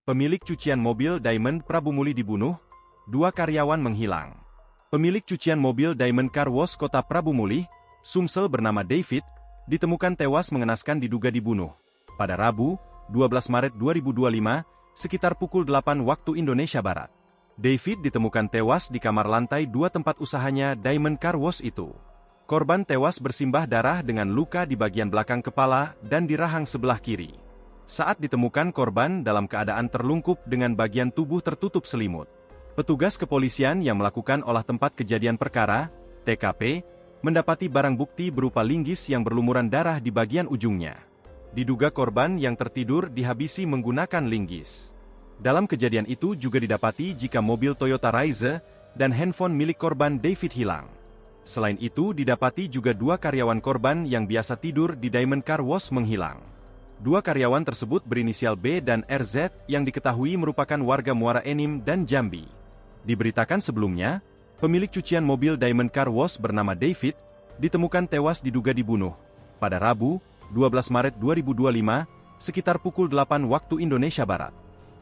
Pemilik cucian mobil Diamond Prabu Muli dibunuh, 2 karyawan menghilang. Pemilik cucian mobil Diamond Car Wash Kota Prabu Muli, Sumsel bernama David, ditemukan tewas mengenaskan diduga dibunuh. Pada Rabu, 12 Maret 2025, sekitar pukul 8 waktu Indonesia Barat. David ditemukan tewas di kamar lantai 2 tempat usahanya Diamond Car Wash itu. Korban tewas bersimbah darah dengan luka di bagian belakang kepala dan di rahang sebelah kiri. Saat ditemukan korban dalam keadaan terlungkup dengan bagian tubuh tertutup selimut. Petugas kepolisian yang melakukan olah tempat kejadian perkara, TKP, mendapati barang bukti berupa linggis yang berlumuran darah di bagian ujungnya. Diduga korban yang tertidur dihabisi menggunakan linggis. Dalam kejadian itu juga didapati jika mobil Toyota Raize dan handphone milik korban David hilang. Selain itu didapati juga 2 karyawan korban yang biasa tidur di Diamond Car Wash menghilang. 2 karyawan tersebut berinisial B dan RZ yang diketahui merupakan warga Muara Enim dan Jambi. Diberitakan sebelumnya, pemilik cucian mobil Diamond Car Wash bernama David, ditemukan tewas diduga dibunuh. Pada Rabu, 12 Maret 2025, sekitar pukul 8 waktu Indonesia Barat.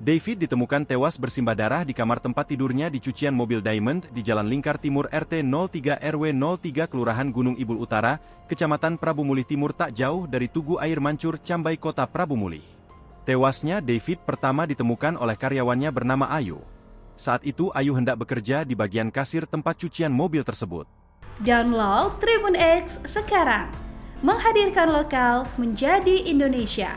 David ditemukan tewas bersimbah darah di kamar tempat tidurnya di cucian mobil Diamond di Jalan Lingkar Timur RT 03 RW 03 Kelurahan Gunung Ibul Utara, Kecamatan Prabu Muli Timur tak jauh dari Tugu Air Mancur, Cambai Kota Prabu Muli. Tewasnya David pertama ditemukan oleh karyawannya bernama Ayu. Saat itu Ayu hendak bekerja di bagian kasir tempat cucian mobil tersebut. Download Tribun X sekarang, menghadirkan lokal menjadi Indonesia.